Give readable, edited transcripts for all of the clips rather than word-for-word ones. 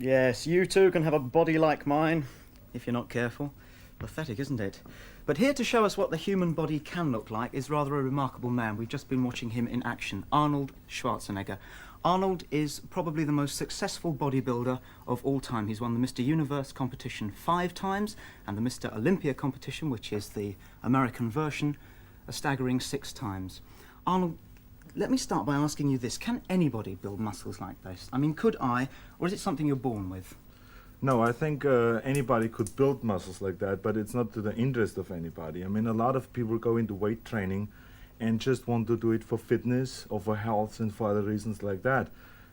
Yes, you too can have a body like mine, if you're not careful. Pathetic, isn't it? But here to show us what the human body can look like is rather a remarkable man. We've just been watching him in action, Arnold Schwarzenegger. Arnold is probably the most successful bodybuilder of all time. He's won the Mr. Universe competition 5 times and the Mr. Olympia competition, which is the American version, a staggering 6 times. Arnold, let me start by asking you this. Can anybody build muscles like this? I mean, could I, or is it something you're born with? No, I think anybody could build muscles like that, but it's not to the interest of anybody. I mean, a lot of people go into weight training and just want to do it for fitness or for health and for other reasons like that.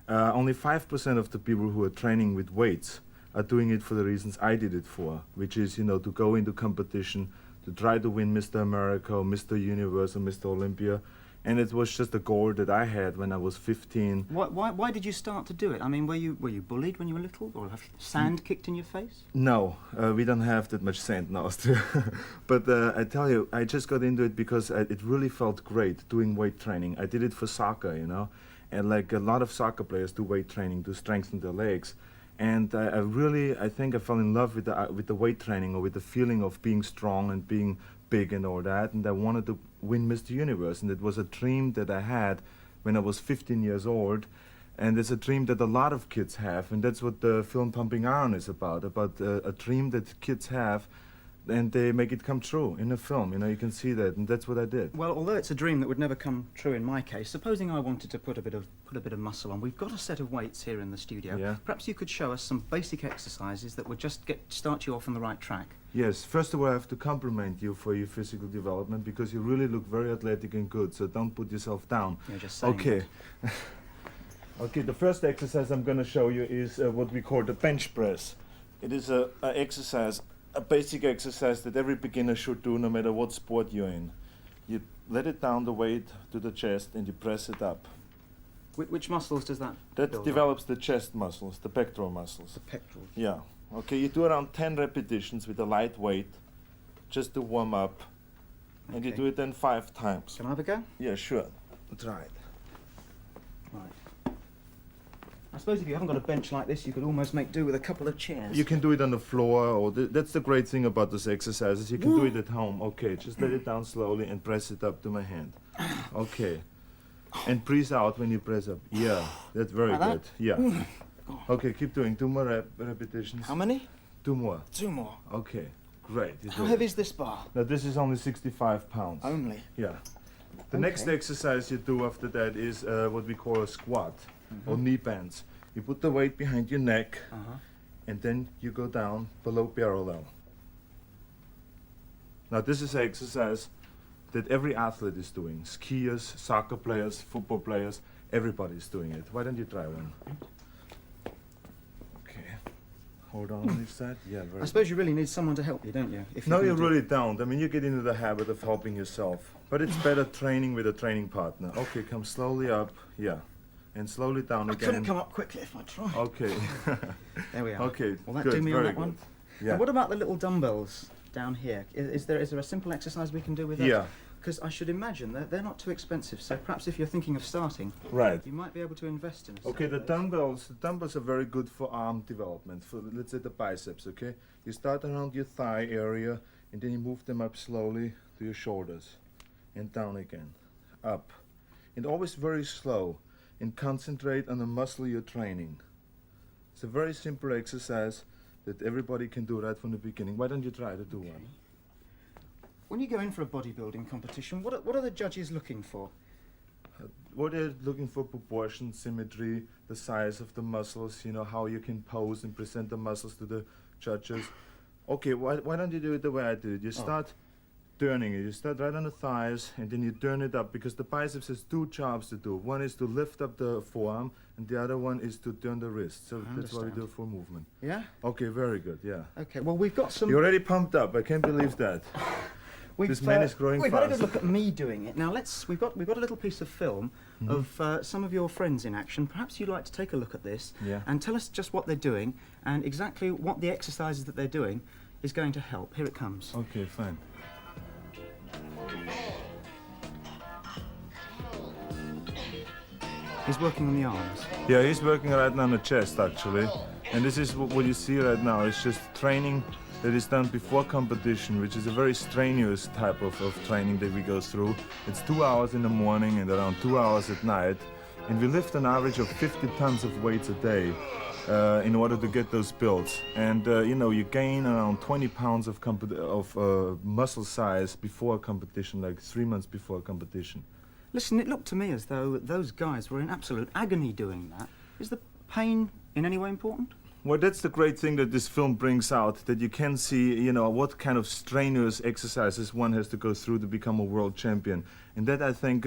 Only 5% of the people who are training with weights are doing it for the reasons I did it for, which is, to go into competition, to try to win Mr. America or Mr. Universe or Mr. Olympia. And it was just a goal that I had when I was 15. Why did you start to do it? I mean, were you bullied when you were little, or have sand kicked in your face? No, we don't have that much sand in Austria. But I tell you, I just got into it because it really felt great doing weight training. I did it for soccer, and like a lot of soccer players do weight training to strengthen their legs. And I think I fell in love with the weight training, or with the feeling of being strong and being big and all that, and I wanted to win Mr. Universe, and it was a dream that I had when I was 15 years old, and it's a dream that a lot of kids have, and that's what the film Pumping Iron is about a dream that kids have, and they make it come true in a film. You can see that, and that's what I did. Well, although it's a dream that would never come true in my case, supposing I wanted to put a bit of muscle on, we've got a set of weights here in the studio. Yeah. Perhaps you could show us some basic exercises that would just start you off on the right track. Yes, first of all, I have to compliment you for your physical development, because you really look very athletic and good, so don't put yourself down. You're just saying. Okay. Okay, the first exercise I'm going to show you is what we call the bench press. It is a basic exercise that every beginner should do, no matter what sport you're in. You let it down the weight to the chest and you press it up. Which muscles does that That build develops the chest muscles, the pectoral muscles. The pectorals. Yeah. Okay, you do around 10 repetitions with a light weight, just to warm up. And you Okay. do it then 5 times. Can I have a go? Yeah, sure. Try it. Right. I suppose if you haven't got a bench like this, you could almost make do with a couple of chairs. You can do it on the floor, or that's the great thing about this exercise, is you can do it at home. Okay, just let it down slowly and press it up to my hand. Okay. And breathe out when you press up. Yeah, that's very Like good. that? Yeah. Okay, keep doing 2 more repetitions. How many? 2 more. 2 more. Okay, great. You How did heavy it. is this bar? Now this is only 65 pounds. Only. Yeah. The Okay. next exercise you do after that is what we call a squat, or knee bends. You put the weight behind your neck, and then you go down below parallel. Now this is an exercise that every athlete is doing. Skiers, soccer players, football players, everybody's doing it. Why don't you try one? Okay. Hold on on this side. Yeah, very I suppose you really need someone to help you, don't you? If No, you're you gonna do- really don't. I mean, you get into the habit of helping yourself. But it's better training with a training partner. Okay, come slowly up. Yeah. And slowly down I again. couldn't come up quickly if I tried. Okay. There we are. Okay, Will that good, do me on very that one? good. Yeah. And what about the little dumbbells down here? Is there a simple exercise we can do with that? Yeah. Because I should imagine they're not too expensive, so perhaps if you're thinking of starting, Right. you might be able to invest in a Okay, set the of those. dumbbells are very good for arm development, for, let's say, the biceps, okay? You start around your thigh area, and then you move them up slowly to your shoulders, and down again, up. And always very slow, and concentrate on the muscle you're training. It's a very simple exercise that everybody can do right from the beginning. Why don't you try to do one? When you go in for a bodybuilding competition, what are the judges looking for? What they're looking for: proportion, symmetry, the size of the muscles, how you can pose and present the muscles to the judges. Okay, why don't you do it the way I did it? You start turning it. You start right on the thighs, and then you turn it up, because the biceps has 2 jobs to do. One is to lift up the forearm, and the other one is to turn the wrist. So that's what we do for movement. Yeah? Okay, very good, yeah. Okay, well, we've got some... You're already pumped up. I can't believe that. This man is growing we've had a fast. good look at me doing it. Now we've got a little piece of film of some of your friends in action. Perhaps you'd like to take a look at this and tell us just what they're doing and exactly what the exercises that they're doing is going to help. Here it comes. Okay, fine. He's working on the arms. Yeah, he's working right on the chest, actually. And this is what you see right now. It's just training that is done before competition, which is a very strenuous type of training that we go through. It's 2 hours in the morning and around 2 hours at night. And we lift an average of 50 tons of weights a day in order to get those builds. And you gain around 20 pounds of muscle size before a competition, like 3 months before a competition. Listen, it looked to me as though those guys were in absolute agony doing that. Is the pain in any way important? Well, that's the great thing that this film brings out, that you can see, what kind of strenuous exercises one has to go through to become a world champion. And that, I think,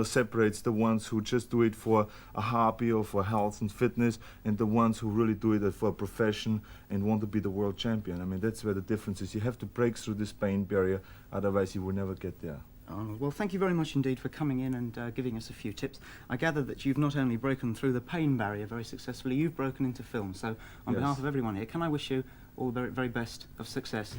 separates the ones who just do it for a hobby or for health and fitness, and the ones who really do it for a profession and want to be the world champion. I mean, that's where the difference is. You have to break through this pain barrier, otherwise you will never get there. Arnold, well, thank you very much indeed for coming in and giving us a few tips. I gather that you've not only broken through the pain barrier very successfully, you've broken into film. So, on behalf of everyone here, can I wish you all the very, very best of success?